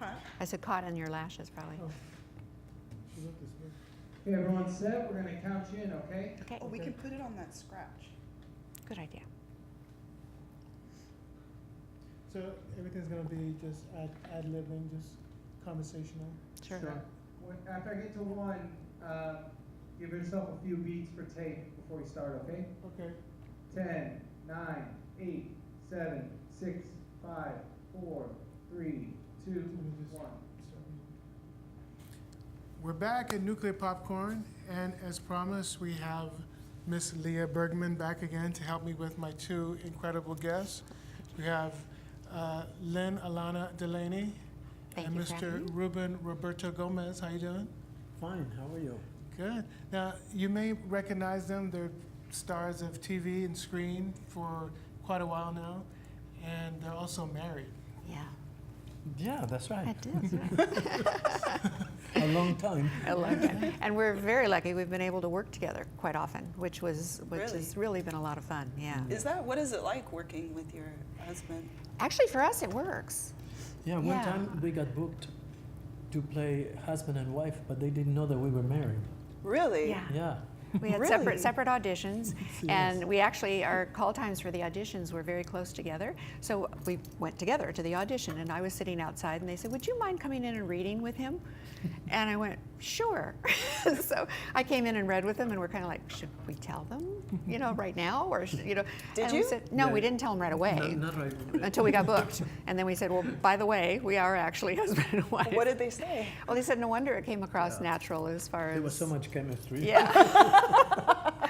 Huh? I said caught in your lashes, probably. Oh. She looked this way. Okay, everyone set. We're going to count you in, okay? Okay. Oh, we can put it on that scratch. Good idea. So everything's going to be just ad-libbing, just conversational. Sure. After I get to 1, give yourself a few beats for tape before we start, okay? Okay. 10, 9, 8, 7, 6, 5, 4, 3, 2, 1. We're back at Nuclear Popcorn, and as promised, we have Miss Leah Bergman back again to help me with my 2 incredible guests. We have Lynne, Alana, Delaney, and Mr. Ruben, Roberto Gomez. How you doing? Fine, how are you? Good. Now, you may recognize them. They're stars of TV and screen for quite a while now, and they're also married. Yeah. Yeah, that's right. I did. A long time. A long time. And we're very lucky. We've been able to work together quite often, which has really been a lot of fun. Yeah. What is it like working with your husband? Actually, for us, it works. Yeah, one time we got booked to play husband and wife, but they didn't know that we were married. Really? Yeah. Yeah. We had Really? separate auditions, Yes. and we actually, our call times for the auditions were very close together. So we went together to the audition, and I was sitting outside, and they said, "Would you mind coming in and reading with him?" And I went, "Sure." So I came in and read with them, and we're kind of like, "Should we tell them, right now, or Did and you? we said, no, Yeah. we didn't tell them right away. Not right. Until we got booked, and then we said, "Well, by the way, we are actually husband and wife." What did they say? Well, they said, "No wonder it came across natural as far as." There was so much chemistry. Yeah.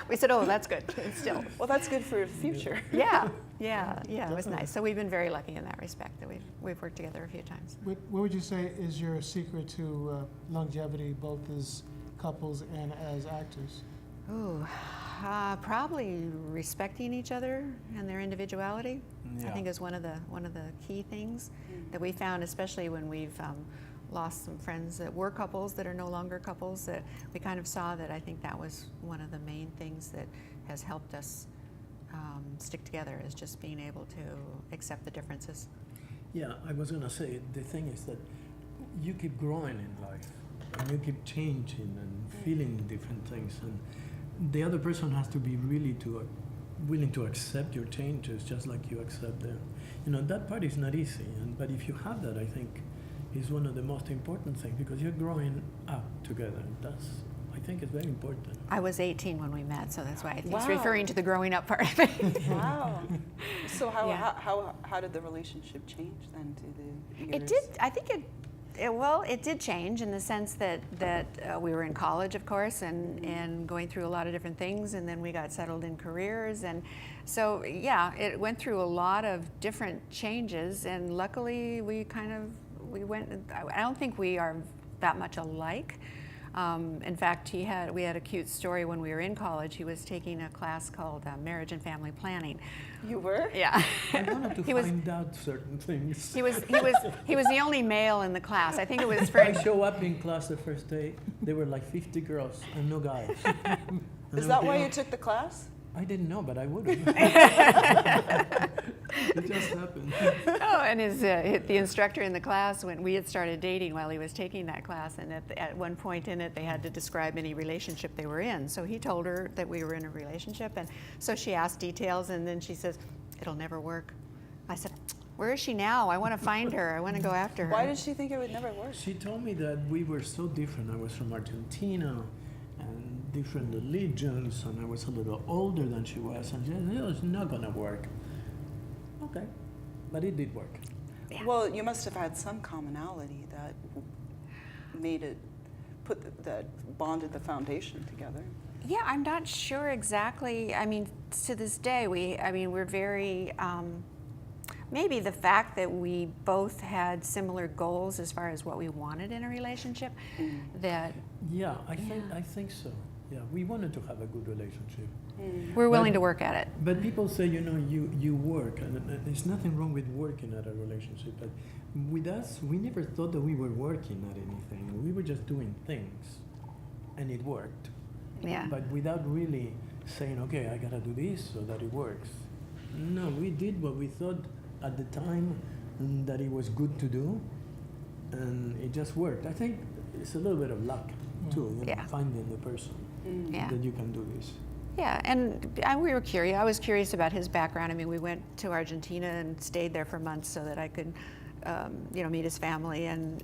We said, "Oh, that's good." Still. Well, that's good for the future. Yeah. It was nice. So we've been very lucky in that respect that we've worked together a few times. What would you say is your secret to longevity, both as couples and as actors? Ooh, probably respecting each other and their individuality. I Yeah. think is one of the key things that we found, especially when we've lost some friends that were couples that are no longer couples. That we kind of saw that. I think that was one of the main things that has helped us stick together, is just being able to accept the differences. Yeah, I was gonna say, the thing is that you keep growing in life, and you keep changing and feeling different things, and the other person has to be really willing to accept your changes, just like you accept them. That part is not easy, but if you have that, I think, is one of the most important things, because you're growing up together. I think it's very important. I was 18 when we met, so that's why I think it's Wow. referring to the growing up part of it. Wow. So Yeah. how did the relationship change then to the years? It did. I think it did change in the sense that we were in college, of course, and going through a lot of different things, and then we got settled in careers, and so it went through a lot of different changes, and luckily we went. I don't think we are that much alike. In fact, we had a cute story when we were in college. He was taking a class called Marriage and Family Planning. You were? Yeah. I wanted to He was- find out certain things. He was the only male in the class. I think it was for. I show up in class the first day, there were like 50 girls and no guys. Is that why you took the class? I didn't know, but I would have. It just happened. Oh, and the instructor in the class, when we had started dating while he was taking that class, and at one point in it, they had to describe any relationship they were in. So he told her that we were in a relationship, and so she asked details, and then she says, "It'll never work." I said, "Where is she now? I want to find her. I want to go after her." Why did she think it would never work? She told me that we were so different. I was from Argentina and different religions, and I was a little older than she was, and she said, "It's not going to work." Okay, but it did work. Yeah. Well, you must have had some commonality that made it, that bonded the foundation together. Yeah, I'm not sure exactly. I mean, to this day, we're very, maybe the fact that we both had similar goals as far as what we wanted in a relationship, that Yeah, I think so. Yeah, we wanted to have a good relationship. we're willing But- to work at it. But people say, you work, and there's nothing wrong with working at a relationship. But with us, we never thought that we were working at anything. We were just doing things, and it worked. Yeah. But without really saying, okay, I gotta do this so that it works. No, we did what we thought at the time that it was good to do, and it just worked. I think it's a little bit of luck too, you know, Yeah. finding the person Yeah. that you can do this. Yeah, and we were curious. I was curious about his background. I mean, we went to Argentina and stayed there for months so that I could, meet his family and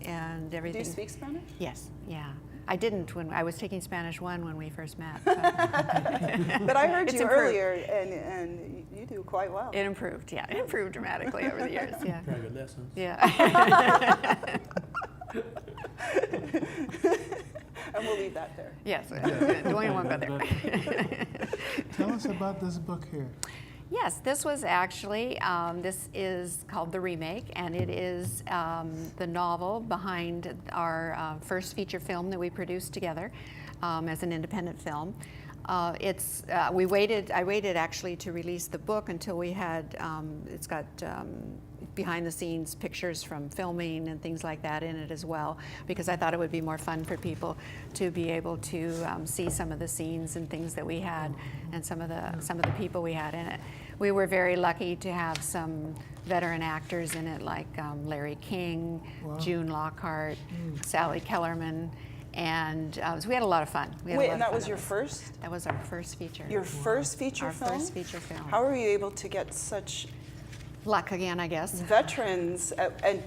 Do everything. you speak Spanish? Yes, yeah. I didn't when I was taking Spanish 1 when we first met. But I heard It's you improved. earlier, and you do quite well. It improved, yeah. It improved dramatically over the years, yeah. Private lessons. Yeah. And we'll leave that there. Yes, don't even want to go there. Tell us about this book here. Yes, this was actually, this is called The Remake, and it is the novel behind our first feature film that we produced together as an independent film. I waited actually to release the book until we had, it's got behind the scenes pictures from filming and things like that in it as well, because I thought it would be more fun for people to be able to see some of the scenes and things that we had and some of the people we had in it. We were very lucky to have some veteran actors in it, like Larry King, Wow. June Lockhart, Sally Kellerman, and so we had a lot of fun. Wait, and that was your first? That was our first feature. Your first feature Our film? first feature film. How were you able to get such Luck again, I guess. veterans and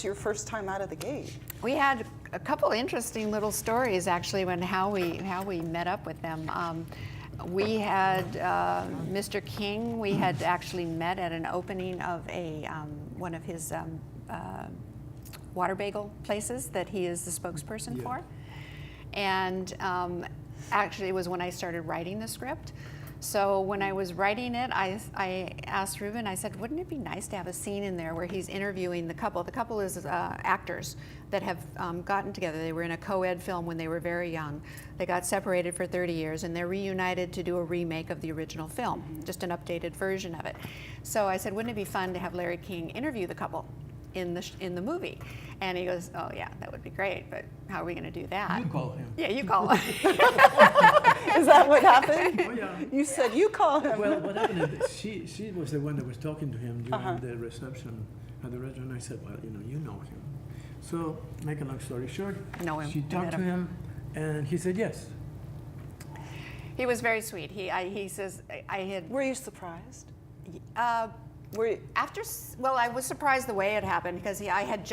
your first time out of the gate? We had a couple interesting little stories actually when how we met up with them. We had Mr. King. We had actually met at an opening of one of his water bagel places that he is the spokesperson for. And actually, it was when I started writing the script. So when I was writing it, I asked Ruben, I said, wouldn't it be nice to have a scene in there where he's interviewing the couple? The couple is actors that have gotten together. They were in a co-ed film when they were very young. They got separated for 30 years, and they're reunited to do a remake of the original film, just an updated version of it. So I said, wouldn't it be fun to have Larry King interview the couple in the movie? And he goes, oh yeah, that would be great, but how are we going to do that? You call him. Yeah, you call him. Is that what happened? Oh, yeah. You said you call him. Well, what happened is she was the one that was talking to him during the reception at the restaurant. I said, well, you know him. So, make a long story short, Know him. she I talked met to him, and he said yes. He was very sweet. He says, I had, Were you surprised? Were you, I was surprised the way it happened because I had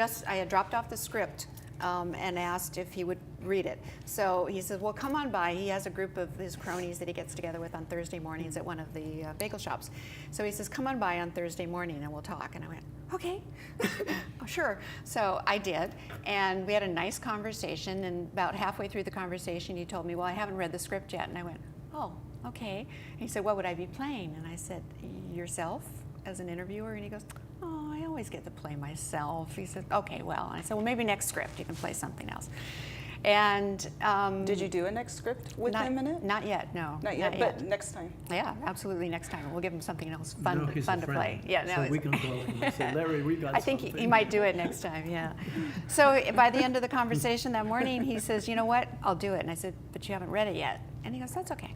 dropped off the script and asked if he would read it. So he said, well, come on by. He has a group of his cronies that he gets together with on Thursday mornings at one of the bagel shops. So he says, come on by on Thursday morning and we'll talk. And I went, okay, oh, sure. So I did, and we had a nice conversation, and about halfway through the conversation, he told me, well, I haven't read the script yet. And I went, oh, okay. And he said, what would I be playing? And I said, yourself as an interviewer? And he goes, oh, I always get to play myself. He said, okay, well. And I said, well, maybe next script you can play something else. And did you do a next script with him in it? Not yet, no. Not yet, but next time. Yeah, absolutely next time. We'll give him something else fun, No, he's a fun to friend. play. Yeah, no, So we can call him and say, Larry, we got I think he might do it next time, yeah. So by the end of the conversation that morning, he says, you know what, I'll do it. And I said, but you haven't read it yet. And he goes, that's okay.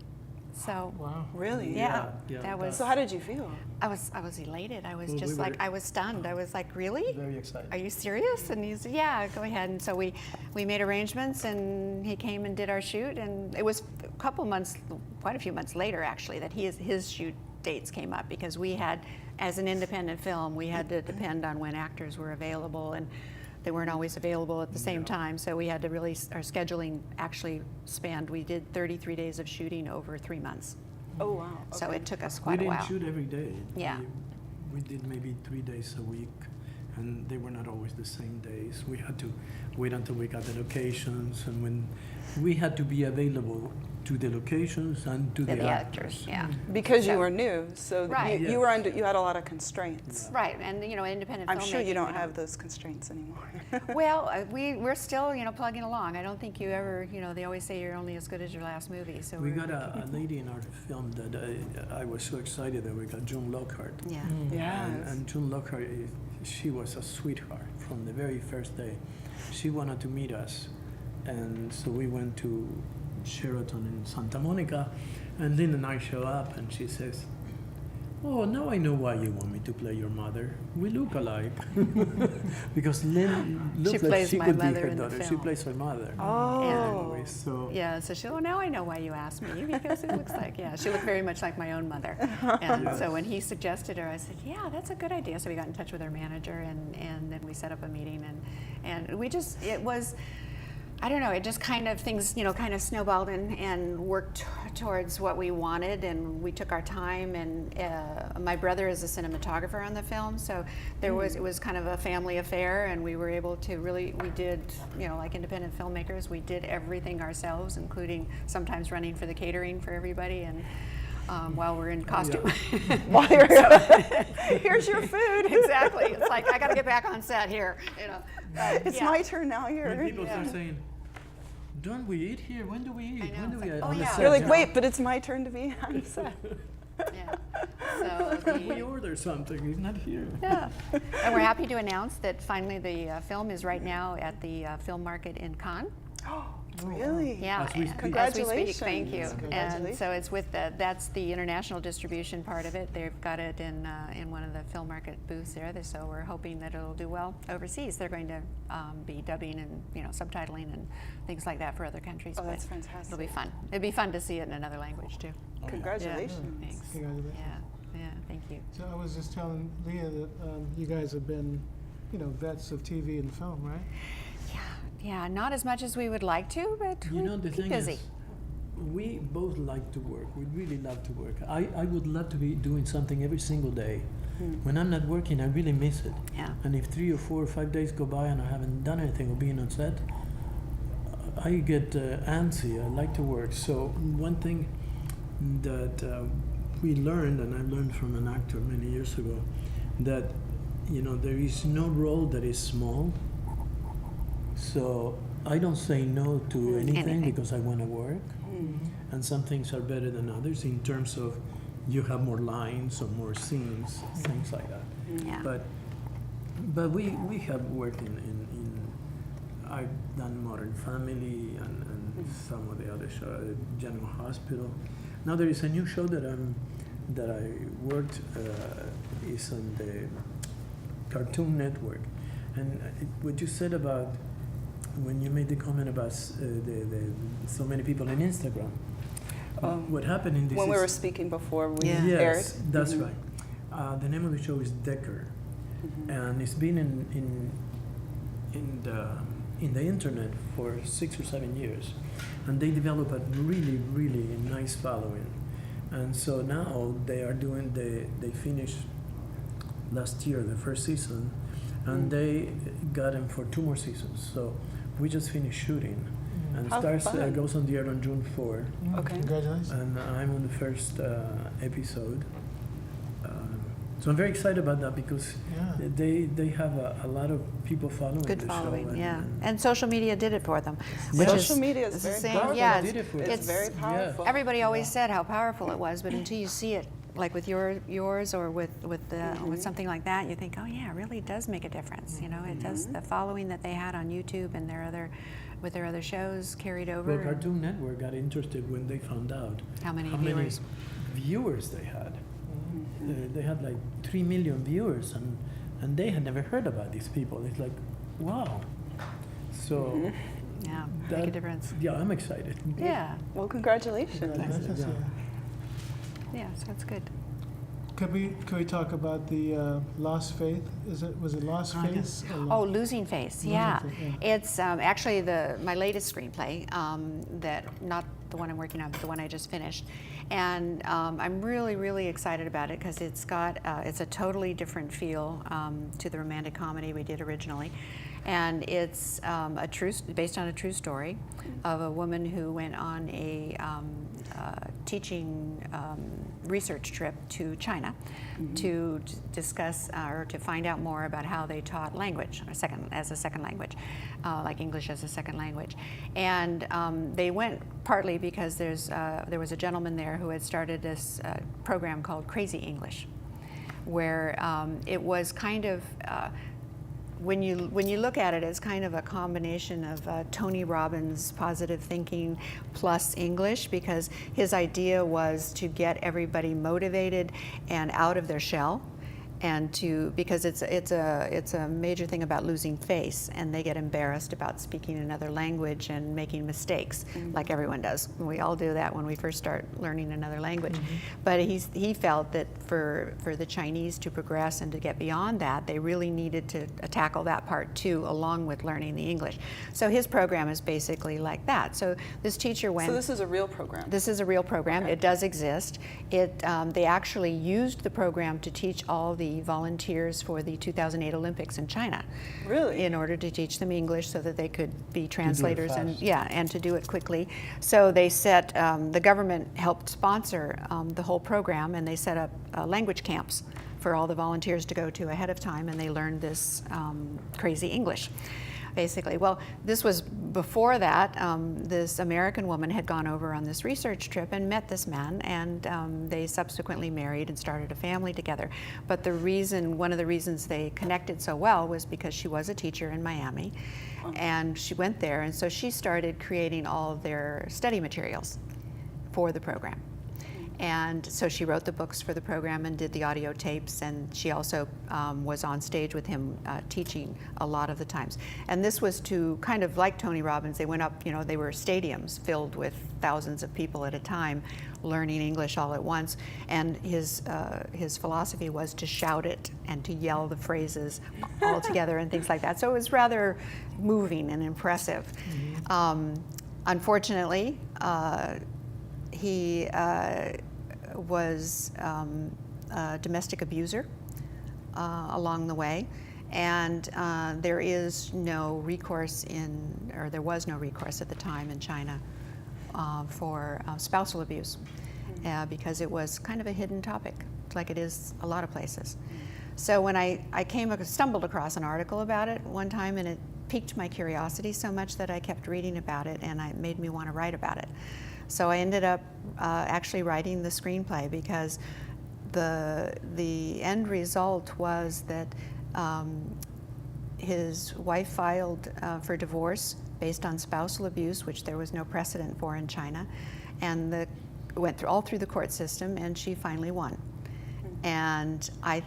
So Wow. Really? yeah, Yeah, that was, So how did you feel? I was elated. I was Well, just we like, were- I was stunned. I was like, really? Very excited. Are you serious? And he said, yeah, go ahead. And so we made arrangements, and he came and did our shoot. And it was a couple months, quite a few months later, actually, that his shoot dates came up, because we had, as an independent film, we had to depend on when actors were available, and they weren't always available at the same time. So we had to really, our scheduling actually spanned, we did 33 days of shooting over 3 months. Oh, wow. So okay. it took us We quite a didn't while. shoot every day. Yeah. We did maybe 3 days a week, and they were not always the same days. We had to wait until we got the locations, and when we had to be available to the locations and to the actors. Yeah. Because you So- were new, so Right. you were under, you had a lot of constraints. Right, and independent I'm sure you filmmaking, don't we have those constraints anymore. Well, we're still, plugging along. I don't think you ever, they always say you're only as good as your last movie. So We we're- got a lady in our film that I was so excited that we got June Lockhart. Yeah. Yes. And June Lockhart, she was a sweetheart from the very first day. She wanted to meet us, and so we went to Sheraton in Santa Monica, and Lynne and I show up, and she says, oh, now I know why you want me to play your mother. We look alike. Because Lynne looks like plays she my could be mother her in the daughter. She film. plays her mother. Oh. Anyway, so Yeah, so she, oh, now I know why you asked me, because it looks like, yeah, she looked very much like my own mother. And Yes. so when he suggested her, I said, yeah, that's a good idea. So we got in touch with her manager, and then we set up a meeting, and we just, it was, I don't know, it just kind of, things, kind of snowballed and worked towards what we wanted, and we took our time, and my brother is a cinematographer on the film, so it was kind of a family affair, and we were able to really, we did, like independent filmmakers, we did everything ourselves, including sometimes running for the catering for everybody, and while we're in costume. While you're here's your food. Exactly, it's like, I gotta get back on set here, It's my turn now. when Here. people start saying, don't we eat here? When do we eat? know, When do it's we like, eat? oh, On the yeah. set, You're like, yeah. wait, but it's my turn to be on set. Yeah. So We order something, it's not here. yeah, and we're happy to announce that finally the film is right now at the film market in Cannes. Really? Yeah, As we speak. As we Congratulations. speak, thank you. And Congratulations. so it's with that's the international distribution part of it. They've got it in one of the film market booths there. So we're hoping that it'll do well overseas. They're going to be dubbing and subtitling and things like that for other countries. Oh, that's but fantastic. It'll be fun. It'd be fun to see it in another language too. Congratulations. Yeah, thanks. Congratulations. Yeah, thank you. So I was just telling Leah that you guys have been, vets of TV and film, right? Yeah, not as much as we would like to, but You we know, the keep thing busy. is, we both like to work. We really love to work. I would love to be doing something every single day. When I'm not working, I really miss it. Yeah. And if 3 or 4 or 5 days go by and I haven't done anything or being on set, I get antsy. I like to work. So one thing that we learned, and I learned from an actor many years ago, that there is no role that is small. So I don't say no to anything because I want to work. And some things are better than others in terms of you have more lines or more scenes, things like that. Yeah. But we have worked in I've done Modern Family and some of the other shows, General Hospital. Now there is a new show that I worked is on the Cartoon Network, and what you said about when you made the comment about so many people on Instagram. What happened in this When we is- were speaking before we Yeah. aired. Yes, that's right. The name of the show is Decker, and it's been in the internet for 6 or 7 years, and they develop a really, really nice following. And so now they are doing they finished last year the first season, and they got them for 2 more seasons. So we just finished shooting, and it How starts fun. goes on the air on June 4. Okay. Congratulations. And I'm on the first episode. So I'm very excited about that because Yeah. they have a lot of people following Good the following, show. yeah. And social media did it for them. Social media is it's the very same- powerful. yeah, They did it for It's us. very Yeah. powerful. Everybody always said how powerful it was, but until you see it, like with yours or with something like that, you think, oh yeah, it really does make a difference. It does. The following that they had on YouTube and with their other shows carried over. Well, Cartoon Network got interested when they found out How many how many viewers? viewers they had. They had like 3 million viewers, and they had never heard about these people. It's like, wow. So Yeah, make a that- difference. yeah, I'm excited. Yeah, Well, congratulations. Congratulations. Yeah. yeah, so it's good. Could we talk about the Lost Faith? Was it Lost Ah, Faith? or Oh, Lost- Losing Face, Losing yeah. Faith, yeah. It's actually my latest screenplay, that not the one I'm working on, but the one I just finished. And I'm really, really excited about it because it's a totally different feel to the romantic comedy we did originally. And it's based on a true story of a woman who went on a teaching research trip to China to discuss or to find out more about how they taught language as a second language, like English as a second language. And they went partly because there was a gentleman there who had started this program called Crazy English, where it was kind of when you look at it, it's kind of a combination of Tony Robbins' positive thinking plus English, because his idea was to get everybody motivated and out of their shell, and because it's a major thing about losing face, and they get embarrassed about speaking another language and making mistakes, like everyone does. We all do that when we first start learning another language. But he felt that for the Chinese to progress and to get beyond that, they really needed to tackle that part too, along with learning the English. So his program is basically like that. So this teacher went. So this is a real program? This is a real program. Okay. It does exist. They actually used the program to teach all the volunteers for the 2008 Olympics in China. Really? In order to teach them English so that they could be translators fast. and to do it quickly. So they set, the government helped sponsor the whole program, and they set up language camps for all the volunteers to go to ahead of time, and they learned this crazy English, basically. Well, this was before that. This American woman had gone over on this research trip and met this man, and they subsequently married and started a family together. But one of the reasons they connected so well was because she was a teacher in Miami, and she went there, and so she started creating all of their study materials for the program. And so she wrote the books for the program and did the audio tapes, and she also was on stage with him teaching a lot of the times. And this was to kind of like Tony Robbins. They went up, they were stadiums filled with thousands of people at a time learning English all at once. And his philosophy was to shout it and to yell the phrases all together and things like that. So it was rather moving and impressive. Unfortunately, he was a domestic abuser along the way, and there was no recourse at the time in China for spousal abuse, because it was kind of a hidden topic, like it is a lot of places. So when I stumbled across an article about it one time, and it piqued my curiosity so much that I kept reading about it, and it made me want to write about it. So I ended up actually writing the screenplay, because the end result was that his wife filed for divorce based on spousal abuse, which there was no precedent for in China, and went all through the court system, and she finally won. And I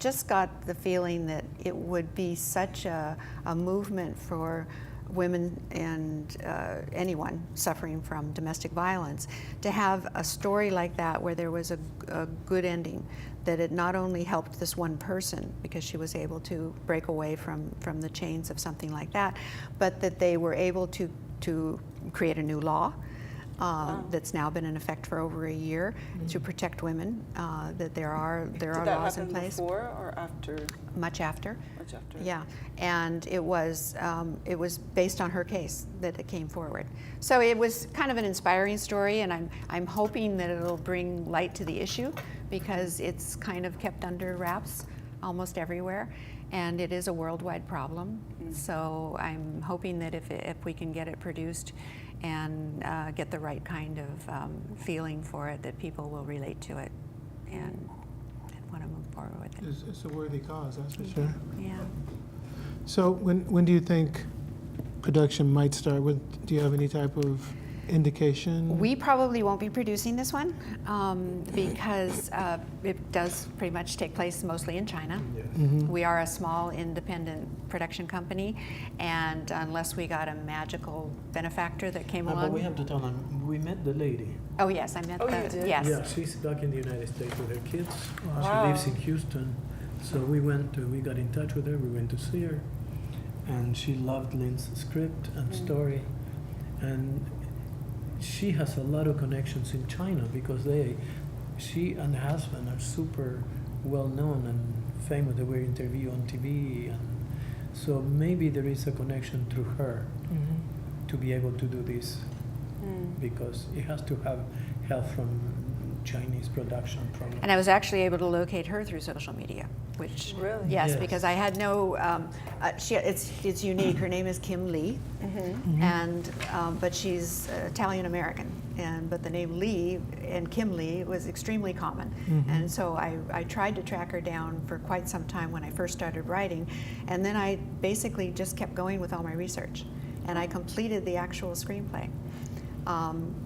just got the feeling that it would be such a movement for women and anyone suffering from domestic violence to have a story like that, where there was a good ending, that it not only helped this one person because she was able to break away from the chains of something like that, but that they were able to create a new law that's now been in effect for over a year to protect women, that there are laws in place. Did that happen before or after? Much after. Much after. Yeah, and it was based on her case that it came forward. So it was kind of an inspiring story, and I'm hoping that it'll bring light to the issue, because it's kind of kept under wraps almost everywhere, and it is a worldwide problem. So I'm hoping that if we can get it produced and get the right kind of feeling for it, that people will relate to it and want to move forward with it. It's a worthy cause, that's for sure. Yeah. So when do you think production might start? Do you have any type of indication? We probably won't be producing this one because it does pretty much take place mostly in China. We are a small independent production company, and unless we got a magical benefactor that came along. But we have to tell them, we met the lady. Oh yes, I met Oh, you did? Yes. Yeah, she's back in the United States with her kids. Wow. She lives in Houston. So we got in touch with her, we went to see her, and she loved Lynne's script and story. And she has a lot of connections in China, because she and her husband are super well known and famous. They were interviewed on TV, and so maybe there is a connection through her to be able to do this, because it has to have help from Chinese production. And I was actually able to locate her through social media. which Really? yes, Yes. because I had no. It's unique. Her name is Kim Lee, and but she's Italian American, but the name Lee and Kim Lee was extremely common, and so I tried to track her down for quite some time when I first started writing, and then I basically just kept going with all my research, and I completed the actual screenplay.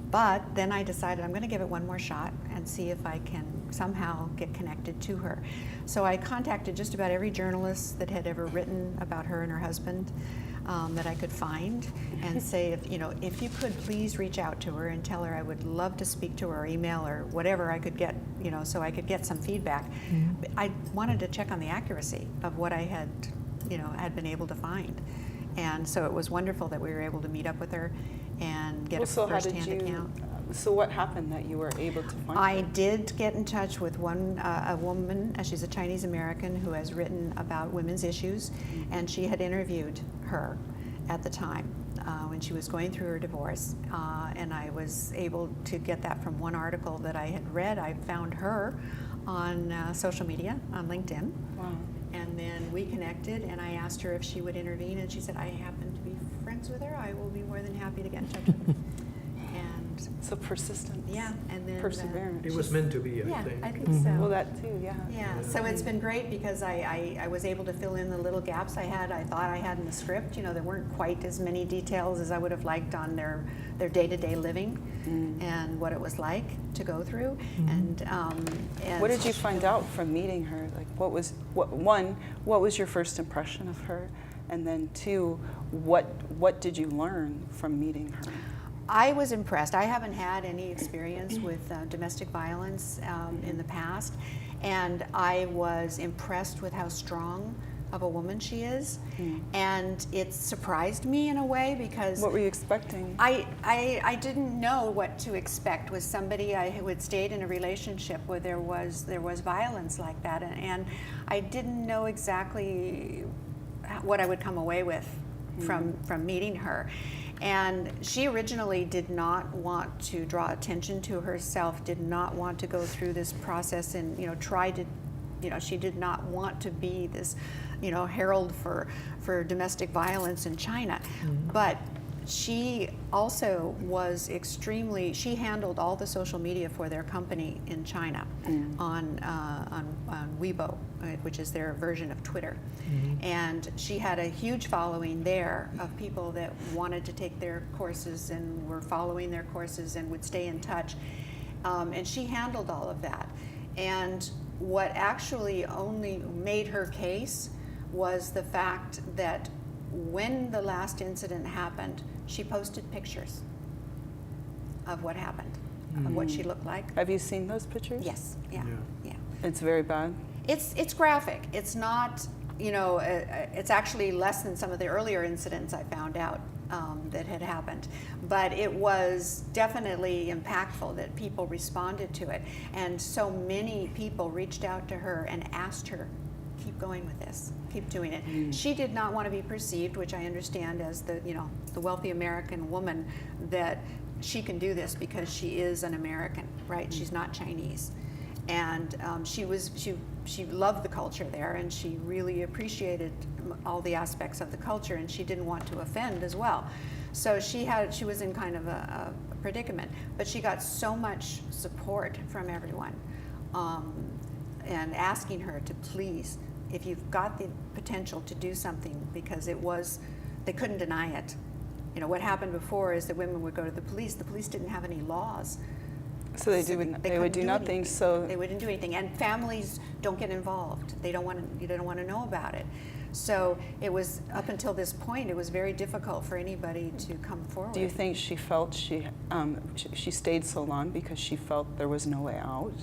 But then I decided I'm going to give it one more shot and see if I can somehow get connected to her. So I contacted just about every journalist that had ever written about her and her husband that I could find, and say, if you could please reach out to her and tell her I would love to speak to her, or email, or whatever I could get, so I could get some feedback. I wanted to check on the accuracy of what I had, had been able to find. And so it was wonderful that we were able to meet up with her and get a first-hand account. So what happened that you were able to find I her? did get in touch with a woman, she's a Chinese American who has written about women's issues, and she had interviewed her at the time when she was going through her divorce, and I was able to get that from one article that I had read. I found her on social media, on LinkedIn. Wow. And then we connected, and I asked her if she would intervene, and she said, I happen to be friends with her. I will be more than happy to get in touch with her. And So persistence. yeah, and then Perseverance. It was meant to be, I yeah, think. I think so. Well, that too, yeah. Yeah, so it's been great because I was able to fill in the little gaps I thought I had in the script. There weren't quite as many details as I would have liked on their day-to-day living and what it was like to go through. And What did you find out from meeting her? Like, what was your first impression of her? And then two, what did you learn from meeting her? I was impressed. I haven't had any experience with domestic violence in the past, and I was impressed with how strong of a woman she is. And it surprised me in a way because What were you expecting? I didn't know what to expect with somebody who had stayed in a relationship where there was violence like that, and I didn't know exactly what I would come away with from meeting her. And she originally did not want to draw attention to herself, did not want to go through this process, and she did not want to be this herald for domestic violence in China. But she also was she handled all the social media for their company in China on Weibo, which is their version of Twitter. And she had a huge following there of people that wanted to take their courses and were following their courses and would stay in touch. And she handled all of that. And what actually only made her case was the fact that when the last incident happened, she posted pictures of what happened, of what she looked like. Have you seen those pictures? Yes, yeah. It's very bad. It's graphic. It's not, it's actually less than some of the earlier incidents I found out that had happened. But it was definitely impactful that people responded to it. And so many people reached out to her and asked her, keep going with this, keep doing it. She did not want to be perceived, which I understand as the wealthy American woman, that she can do this because she is an American, right? She's not Chinese. And she loved the culture there, and she really appreciated all the aspects of the culture, and she didn't want to offend as well. So she was in kind of a predicament, but she got so much support from everyone, and asking her to please, if you've got the potential to do something, because they couldn't deny it. What happened before is that women would go to the police didn't have any laws. So they would do nothing. Anything. So they wouldn't do anything, and families don't get involved. They don't want to know about it. So it was, up until this point, it was very difficult for anybody to come forward. do you think she felt she stayed so long because she felt there was no way out?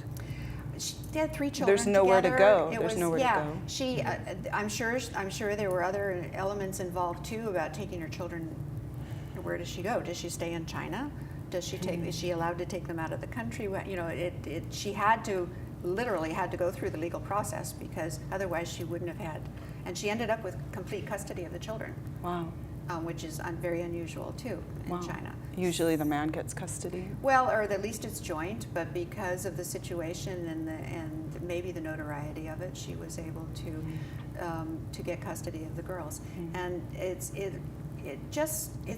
She had 3 children. There's nowhere to together. go. It There's was, nowhere to go. She, I'm sure there were other elements involved too about taking her children. Where does she go? Does she stay in China? Does she take? Is she allowed to take them out of the country? She literally had to go through the legal process, because otherwise she wouldn't have had. And she ended up with complete custody of the children. Wow. which is very unusual too in Wow. China. Usually the man gets custody. Well, or at least it's joint, but because of the situation and maybe the notoriety of it, she was able to get custody of the girls. And it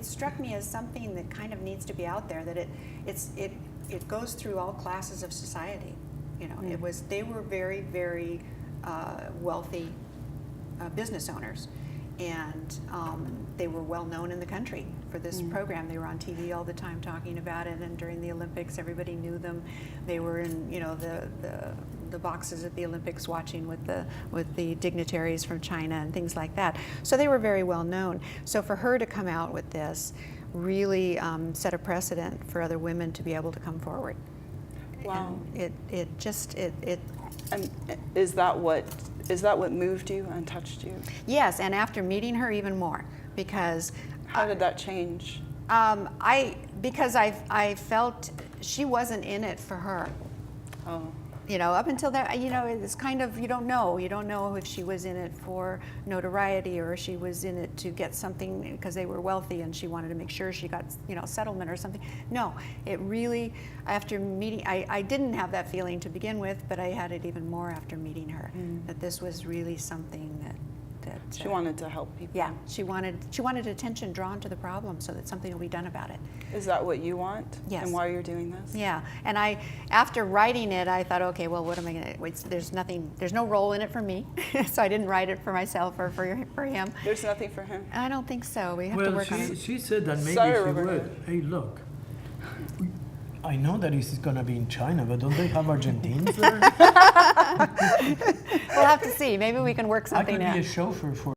struck me as something that kind of needs to be out there, that it goes through all classes of society. You know, they were very, very wealthy business owners, and they were well known in the country for this program. They were on TV all the time talking about it, and during the Olympics, everybody knew them. They were in, you know, the boxes at the Olympics watching with the dignitaries from China and things like that. So they were very well known. So for her to come out with this really set a precedent for other women to be able to come forward. Wow. And it And is that what moved you and touched you? yes, and after meeting her even more, because How did that change? because I felt she wasn't in it for her. Oh, You know, up until that, you know, it's kind of, you don't know if she was in it for notoriety or she was in it to get something because they were wealthy and she wanted to make sure she got, you know, settlement or something. No, it really, after meeting, I didn't have that feeling to begin with, but I had it even more after meeting her, that this was really something that she wanted to help people. yeah, she wanted attention drawn to the problem so that something will be done about it. Is that what you want? Yes. And why you're doing this? Yeah, and after writing it, I thought, okay, well, what am I going to? There's no role in it for me, so I didn't write it for myself or for him. There's nothing for him. I don't think so. We have to Well, work on it. she said that maybe Sorry, she Roberto. would. Hey, look, I know that it's going to be in China, but don't they have Argentines there? We'll have to see. Maybe we can work I something could be out. a chauffeur for